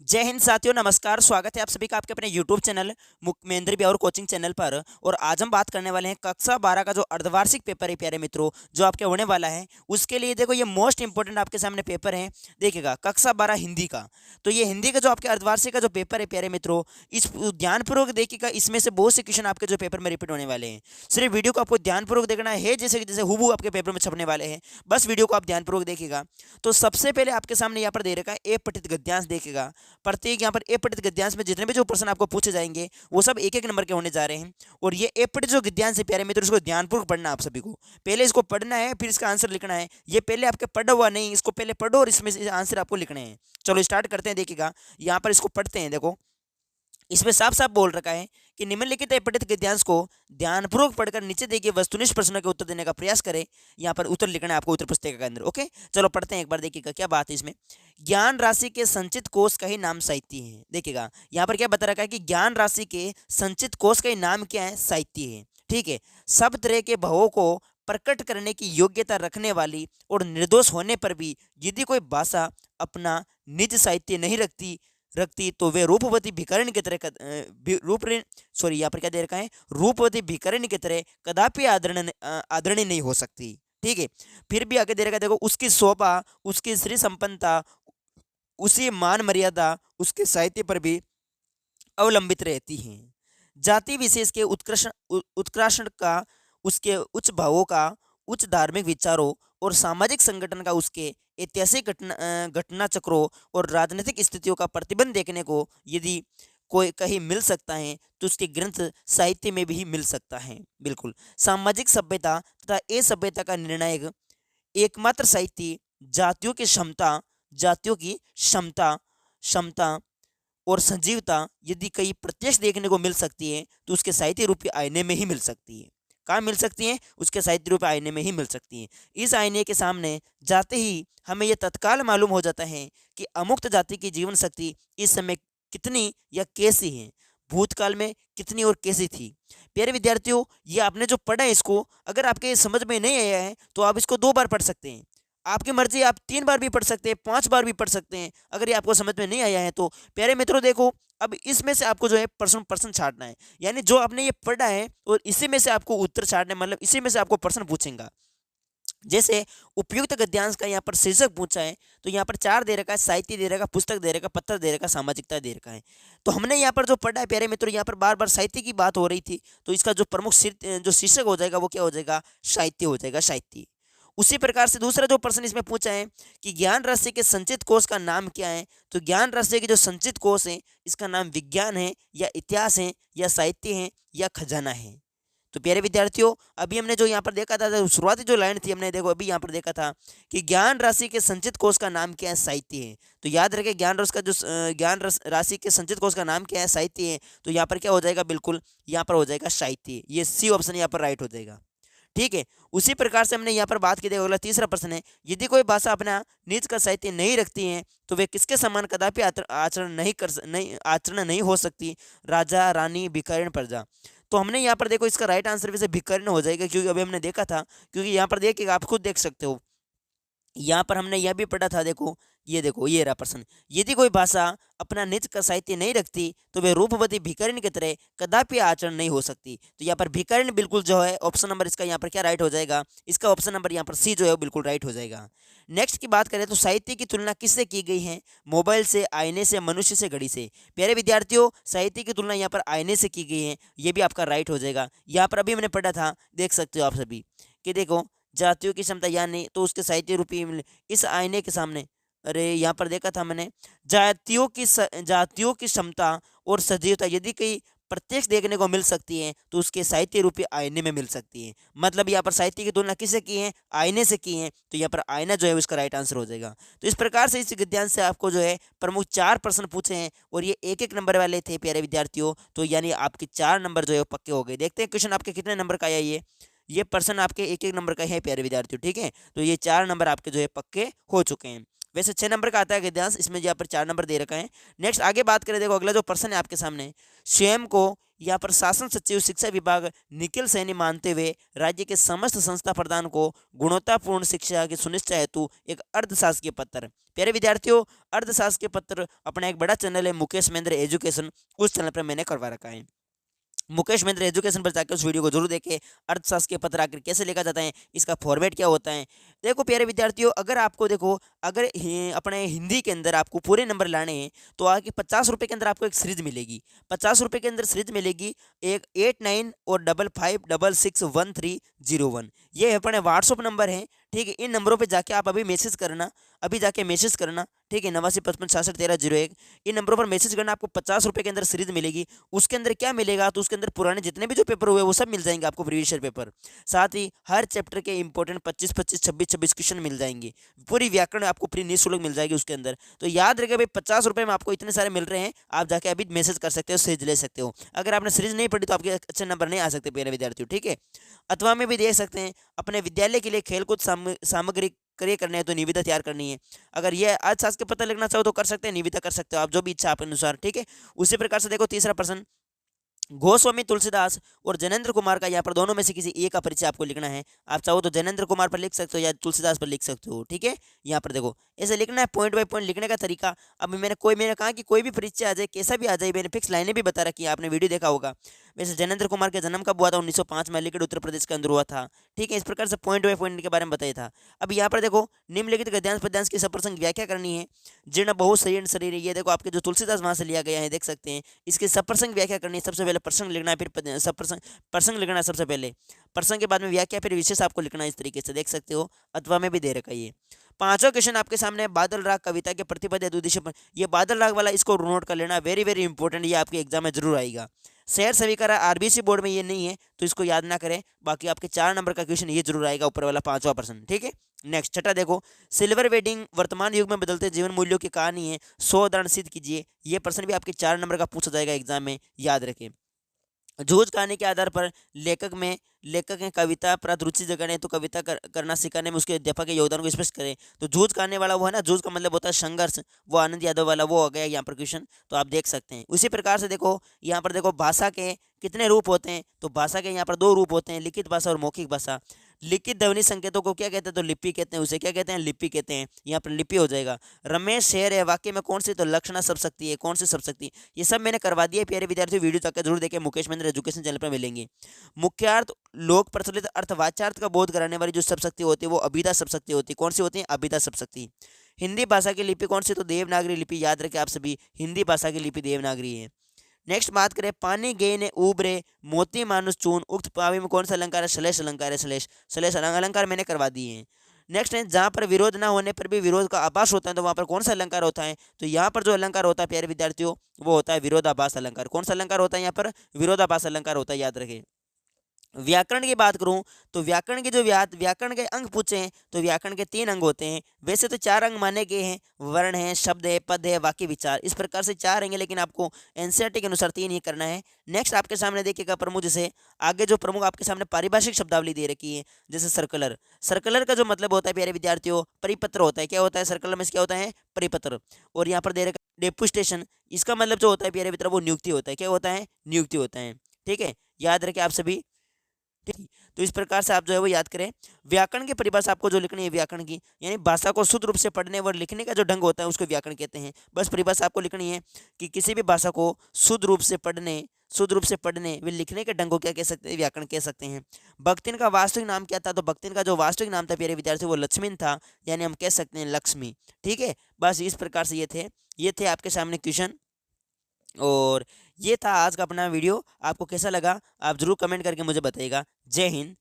जय हिंद साथियों, नमस्कार। स्वागत है आप सभी का आपके अपने YouTube चैनल मुख्येंद्र भी और कोचिंग चैनल पर। और आज हम बात करने वाले हैं कक्षा 12 का जो अर्धवार्षिक पेपर है प्यारे मित्रों, जो आपके होने वाला है उसके लिए। देखो, ये मोस्ट इंपॉर्टेंट आपके सामने पेपर है। देखिएगा, कक्षा 12 हिंदी का। तो ये हिंदी का जो आपके अर्धवार्षिक का जो पेपर है प्यारे मित्रों, इस ध्यानपूर्वक देखिएगा। इसमें से बहुत से क्वेश्चन आपके जो पेपर में रिपीट होने वाले हैं। सिर्फ वीडियो को आपको ध्यानपूर्वक देखना है, जैसे जैसे हूबहू आपके पेपर में छपने वाले हैं। बस वीडियो को आप ध्यानपूर्वक देखिएगा। तो सबसे पहले आपके सामने यहाँ पर दे रखा है ए पठित गद्यांश। देखिएगा, प्रत्येक यहाँ पर ए पठित गद्यांश में जितने भी जो प्रश्न आपको पूछे जाएंगे वो सब एक एक नंबर के होने जा रहे हैं। और ये ए पठित जो गद्यांश है प्यारे मित्रों, इसको ध्यानपूर्वक पढ़ना आप सभी को। पहले इसको पढ़ना है, फिर इसका आंसर लिखना है। ये पहले आपके पढ़ा हुआ नहीं, इसको पहले पढ़ो और इसमें से आंसर आपको लिखने हैं। चलो स्टार्ट करते हैं। देखिएगा, यहाँ पर इसको पढ़ते हैं। देखो, इसमें साफ साफ बोल रखा है कि निम्नलिखित पठित गद्यांश को ध्यानपूर्वक पढ़कर नीचे दिए गए वस्तुनिष्ठ प्रश्नों के उत्तर देने का प्रयास करें। यहाँ पर उत्तर लिखना है आपको उत्तर पुस्तिका के अंदर। ओके, चलो पढ़ते हैं एक बार। देखिएगा क्या बात है इसमें। ज्ञान राशि के संचित कोष का ही नाम साहित्य है। देखिएगा, यहाँ पर क्या बता रखा है कि ज्ञान राशि के संचित कोष का ही नाम क्या है? साहित्य है। ठीक है। सब तरह के भावों को प्रकट करने की योग्यता रखने वाली और निर्दोष होने पर भी यदि कोई भाषा अपना निज साहित्य नहीं रखती तो वे रूपवती भिखारिणी की तरह यहाँ पर क्या दे रखा है? रूपवती भिखारिणी की तरह कदापि आदरणीय नहीं हो सकती। ठीक है। फिर भी आगे दे रखा है, देखो, उसकी शोभा, उसकी श्री संपन्नता, उसी मान मर्यादा उसके साहित्य पर भी अवलंबित रहती हैं। जाति विशेष के उत्कर्षण का, उसके उच्च भावों का, उच्च धार्मिक विचारों और सामाजिक संगठन का, उसके ऐतिहासिक घटना चक्रों और राजनीतिक स्थितियों का प्रतिबंध देखने को यदि कोई कहीं मिल सकता है तो उसके ग्रंथ साहित्य में भी मिल सकता है। बिल्कुल। सामाजिक सभ्यता तथा असभ्यता का निर्णायक एकमात्र साहित्य जातियों की क्षमता क्षमता और सजीवता यदि कहीं प्रत्यक्ष देखने को मिल सकती है तो उसके साहित्य रूपी आईने में ही मिल सकती है। कहाँ मिल सकती है? उसके साहित्य रूपी आईने में ही मिल सकती है। इस आईने के सामने जाते ही हमें यह तत्काल मालूम हो जाता है कि अमुक्त जाति की जीवन शक्ति इस समय कितनी या कैसी है, भूतकाल में कितनी और कैसी थी। प्यारे विद्यार्थियों, ये आपने जो पढ़ा है, इसको अगर आपके समझ में नहीं आया है तो आप इसको 2 बार पढ़ सकते हैं। आपकी मर्जी, आप 3 बार भी पढ़ सकते हैं, 5 बार भी पढ़ सकते हैं, अगर ये आपको समझ में नहीं आया है तो। प्यारे मित्रों, देखो, अब इसमें से आपको जो है प्रश्न प्रश्न छांटना है। यानी जो आपने ये पढ़ा है और इसी में से आपको उत्तर छांटना है, मतलब इसी में से आपको प्रश्न पूछेगा। जैसे उपयुक्त गद्यांश का यहाँ पर शीर्षक पूछा है तो यहाँ पर 4 दे रखा है: साहित्य दे रखा, पुस्तक दे रखा, पत्र दे रखा, सामाजिकता दे रखा है। तो हमने यहाँ पर जो पढ़ा है प्यारे मित्रों, यहाँ पर बार बार साहित्य की बात हो रही थी, तो इसका जो प्रमुख जो शीर्षक हो जाएगा वो क्या हो जाएगा? साहित्य हो जाएगा, साहित्य। उसी प्रकार से दूसरा जो प्रश्न इसमें पूछा है कि ज्ञान राशि के संचित कोष का नाम क्या है, तो ज्ञान राशि के जो संचित कोष है इसका नाम विज्ञान है या इतिहास है या साहित्य है या खजाना है। तो प्यारे विद्यार्थियों, अभी हमने जो यहाँ पर देखा था, शुरुआती जो लाइन थी हमने, देखो, अभी यहाँ पर देखा था कि ज्ञान राशि के संचित कोष का नाम क्या है? साहित्य है। तो याद रखें, ज्ञान राशि के संचित कोष का नाम क्या है? साहित्य है। तो यहाँ पर क्या हो जाएगा? बिल्कुल यहाँ पर हो जाएगा साहित्य। ये सी ऑप्शन यहाँ पर राइट हो जाएगा। ठीक है। उसी प्रकार से हमने यहाँ पर बात की। देखो, अगला तीसरा प्रश्न है, यदि कोई भाषा अपना निज का साहित्य नहीं रखती है तो वे किसके समान कदापि आचरण नहीं हो सकती? राजा, रानी, भिखारिण, प्रजा। तो हमने यहाँ पर देखो, इसका राइट आंसर वैसे भिखारिण हो जाएगा, क्योंकि अभी हमने देखा था। क्योंकि यहाँ पर देखिए, आप खुद देख सकते हो, यहाँ पर हमने यह भी पढ़ा था। देखो, ये रहा प्रश्न। यदि कोई भाषा अपना निज का साहित्य नहीं रखती तो वे रूपवती भिखारिणी की तरह कदापि आचरण नहीं हो सकती। तो यहाँ पर भिखारिणी बिल्कुल जो है ऑप्शन नंबर इसका यहाँ पर क्या राइट हो जाएगा? इसका ऑप्शन नंबर यहाँ पर सी जो है वो बिल्कुल राइट हो जाएगा। नेक्स्ट की बात करें तो साहित्य की तुलना किससे की गई है? मोबाइल से, आईने से, मनुष्य से, घड़ी से। प्यारे विद्यार्थियों, साहित्य की तुलना यहाँ पर आईने से की गई है, ये भी आपका राइट हो जाएगा। यहाँ पर अभी हमने पढ़ा था, देख सकते हो आप सभी, कि देखो, जातियों की क्षमता यानी तो उसके साहित्य रूपी इस आईने के सामने, अरे यहाँ पर देखा था मैंने, जातियों की क्षमता और सजीवता यदि कहीं प्रत्यक्ष देखने को मिल सकती है तो उसके साहित्य रूपी आईने में मिल सकती है। मतलब यहाँ पर साहित्य की तुलना किससे की है? आईने से की है। तो यहाँ पर आईना जो है उसका राइट आंसर हो जाएगा। तो इस प्रकार से इस गद्यांश से आपको जो है प्रमुख 4 प्रश्न पूछे हैं और ये 1-1 नंबर वाले थे प्यारे विद्यार्थियों। तो यानी आपके 4 नंबर जो है पक्के हो गए। देखते हैं क्वेश्चन आपके कितने नंबर का है। ये पर्सन आपके 1-1 नंबर का है प्यारे विद्यार्थियों। ठीक है। तो ये 4 नंबर आपके जो है पक्के हो चुके हैं। वैसे 6 नंबर का आता है गद्यांश, इसमें यहाँ पर 4 नंबर दे रखा है। नेक्स्ट आगे बात करें, देखो, अगला जो प्रश्न है आपके सामने, स्वयं को यहाँ पर शासन सचिव शिक्षा विभाग निखिल सैनी मानते हुए राज्य के समस्त संस्था प्रधान को गुणवत्तापूर्ण शिक्षा की सुनिश्चित हेतु एक अर्धशासकीय पत्र। प्यारे विद्यार्थियों, अर्धशासकीय पत्र अपना एक बड़ा चैनल है मुकेश महेंद्र एजुकेशन, उस चैनल पर मैंने करवा रखा है। मुकेश महेंद्र एजुकेशन पर जाकर उस वीडियो को जरूर देखें। अर्थशास्त्र के पत्र आखिर कैसे लिखा जाता है, इसका फॉर्मेट क्या होता है। देखो प्यारे विद्यार्थियों, अगर आपको देखो अगर अपने हिंदी के अंदर आपको पूरे नंबर लाने हैं तो आगे 50 रुपये के अंदर आपको एक सीरीज मिलेगी। 50 रुपये के अंदर सीरीज मिलेगी एक 89 और 55561301। ये अपने व्हाट्सअप नंबर है, ठीक है। इन नंबरों पे जाके आप अभी मैसेज करना, अभी जाके मैसेज करना, ठीक है। 8955661301 इन नंबरों पर मैसेज करना। आपको 50 रुपये के अंदर सीरीज मिलेगी। उसके अंदर क्या मिलेगा, तो उसके अंदर पुराने जितने भी जो पेपर हुए वो सब मिल जाएंगे आपको, प्रीवियस ईयर पेपर। साथ ही हर चैप्टर के इंपॉर्टेंट 25-25, 26-26 क्वेश्चन मिल जाएंगे। पूरी व्याकरण आपको फ्री निःशुल्क मिल जाएगी उसके अंदर। तो याद रखिए भाई, 50 रुपये में आपको इतने सारे मिल रहे हैं, आप जाके अभी मैसेज कर सकते हो, सीरीज ले सकते हो। अगर आपने सीरीज नहीं पढ़ी तो आपके अच्छे नंबर नहीं आ सकते प्यारे विद्यार्थियों, ठीक है। अथवा में भी देख सकते हैं, अपने विद्यालय के लिए खेलकूद सामग्री क्रय करने है तो निविदा तैयार करनी है। अगर ये आज सास के पता लिखना चाहो तो कर सकते हैं, निविदा कर सकते हो आप, जो भी इच्छा आप अनुसार, ठीक है। उसी प्रकार से देखो तीसरा प्रश्न, गोस्वामी तुलसीदास और जैनेन्द्र कुमार का यहाँ पर दोनों में से किसी एक का परिचय आपको लिखना है। आप चाहो तो जैनेन्द्र कुमार पर लिख सकते हो या तुलसीदास पर लिख सकते हो, ठीक है। यहाँ पर देखो ऐसे लिखना है, पॉइंट बाय पॉइंट लिखने का तरीका। अब मैंने कहा कि कोई भी परिचय आ जाए, कैसा भी आ जाए, मैंने फिक्स लाइनें भी बता रखी है, आपने वीडियो देखा होगा। वैसे जैनेन्द्र कुमार का जन्म कब हुआ था, 1905 में अलीगढ़ उत्तर प्रदेश के अंदर हुआ था, ठीक है। इस प्रकार से पॉइंट बाय पॉइंट के बारे में बताया था। अब यहाँ पर देखो, निम्नलिखित गद्यांश पद्यांश की सप्रसंग व्याख्या करनी है। जीर्ण बहुत शरीर शरीर, ये देखो आपके जो तुलसीदास वहाँ से लिया गया है, देख सकते हैं। इसकी सप्रसंग व्याख्या करनी है। सबसे पहले प्रसंग लिखना है, फिर प्रसंग लिखना है सबसे पहले, प्रसंग के बाद में व्याख्या, फिर विशेष आपको लिखना है। इस तरीके से देख सकते हो, अथवा में भी दे रखा है ये। पांचवा क्वेश्चन आपके सामने है, बादल राग कविता के प्रतिपद या उद्देश्य पर। ये बादल राग वाला इसको नोट कर लेना, वेरी वेरी इंपॉर्टेंट, ये आपके एग्जाम में जरूर आएगा। शहर समीकरण आरबीसी बोर्ड में ये नहीं है तो इसको याद ना करें, बाकी आपके 4 नंबर का क्वेश्चन ये जरूर आएगा, ऊपर वाला 5वां प्रश्न, ठीक है। नेक्स्ट छठा देखो, सिल्वर वेडिंग वर्तमान युग में बदलते जीवन मूल्यों की कहानी है, 100 उदाहरण सिद्ध कीजिए। ये प्रश्न भी आपके 4 नंबर का पूछा जाएगा एग्जाम में, याद रखें। जूझ कहानी के आधार पर लेखक हैं कविता पर रुचि जगाने, तो कविता करना सिखाने में उसके अध्यापक के योगदान को स्पष्ट करें। तो जूझ कहानी वाला वो है ना, जूझ का मतलब होता है संघर्ष, वो आनंद यादव वाला वो हो गया यहाँ पर क्वेश्चन, तो आप देख सकते हैं। उसी प्रकार से देखो यहाँ पर देखो, भाषा के कितने रूप होते हैं, तो भाषा के यहाँ पर 2 रूप होते हैं, लिखित भाषा और मौखिक भाषा। लिखित ध्वनि संकेतों को क्या कहते हैं, तो लिपि कहते हैं, उसे क्या कहते हैं, लिपि कहते हैं। यहाँ पर लिपि हो जाएगा। रमेश शेर है वाक्य में कौन सी, तो लक्षणा सब शक्ति है, कौन सी सब शक्ति, ये सब मैंने करवा दिया प्यारे विद्यार्थियों। वीडियो तक जरूर देखें, मुकेश महेंद्र एजुकेशन चैनल पर मिलेंगे। मुख्यार्थ लोक प्रचलित अर्थ वाच्यार्थ का बोध कराने वाली जो सब शक्ति होती है वो अभिधा सब शक्ति होती है। कौन सी होती है, अभिधा सब शक्ति। हिंदी भाषा की लिपि कौन सी, तो देवनागरी लिपि। याद रखें आप सभी, हिंदी भाषा की लिपि देवनागरी है। नेक्स्ट बात करें, पानी गे ने उबरे मोती मानुष चून, उक्त पावी में कौन सा अलंकार है, श्लेष अलंकार है। श्लेष अलंकार मैंने करवा दिए हैं। नेक्स्ट है, जहाँ पर विरोध ना होने पर भी विरोध का आभास होता है तो वहाँ पर कौन सा अलंकार होता है, तो यहाँ पर जो अलंकार होता है प्यारे विद्यार्थियों वो होता है विरोधाभास अलंकार। कौन सा अलंकार होता है यहाँ पर, विरोधाभास अलंकार होता है, याद रखें। व्याकरण की बात करूं तो व्याकरण के व्याकरण के अंग पूछे हैं तो व्याकरण के 3 अंग होते हैं। वैसे तो 4 अंग माने गए हैं, वर्ण है, शब्द है, पद है, वाक्य विचार, इस प्रकार से 4 अंग हैं, लेकिन आपको एनसीईआरटी के अनुसार 3 ही करना है। नेक्स्ट आपके सामने देखिएगा प्रमुख, जैसे आगे जो प्रमुख आपके सामने पारिभाषिक शब्दावली दे रखी है, जैसे सर्कुलर। सर्कुलर का जो मतलब होता है प्यारे विद्यार्थियों, परिपत्र होता है। क्या होता है सर्कुलर में, क्या होता है, परिपत्र। और यहाँ पर दे रखा है डेपुटेशन, इसका मतलब जो होता है प्यारे मित्र वो नियुक्ति होता है। क्या होता है, नियुक्ति होता है, ठीक है। याद रखें आप सभी, ठीक। तो इस प्रकार से आप जो है वो याद करें। व्याकरण की परिभाषा आपको जो लिखनी है व्याकरण की, यानी भाषा को शुद्ध रूप से पढ़ने व लिखने का जो ढंग होता है उसको व्याकरण कहते हैं। बस परिभाषा आपको लिखनी है कि किसी भी भाषा को शुद्ध रूप से पढ़ने व लिखने के ढंग को क्या कह सकते हैं, व्याकरण कह सकते हैं। भक्तिन का वास्तविक नाम क्या था, तो भक्तिन का जो वास्तविक नाम था प्यारे विद्यार्थी वो लक्ष्मीन था, यानी हम कह सकते हैं लक्ष्मी, ठीक है। बस इस प्रकार से ये थे आपके सामने क्वेश्चन, और ये था आज का अपना वीडियो। आपको कैसा लगा आप जरूर कमेंट करके मुझे बताइएगा। जय हिंद,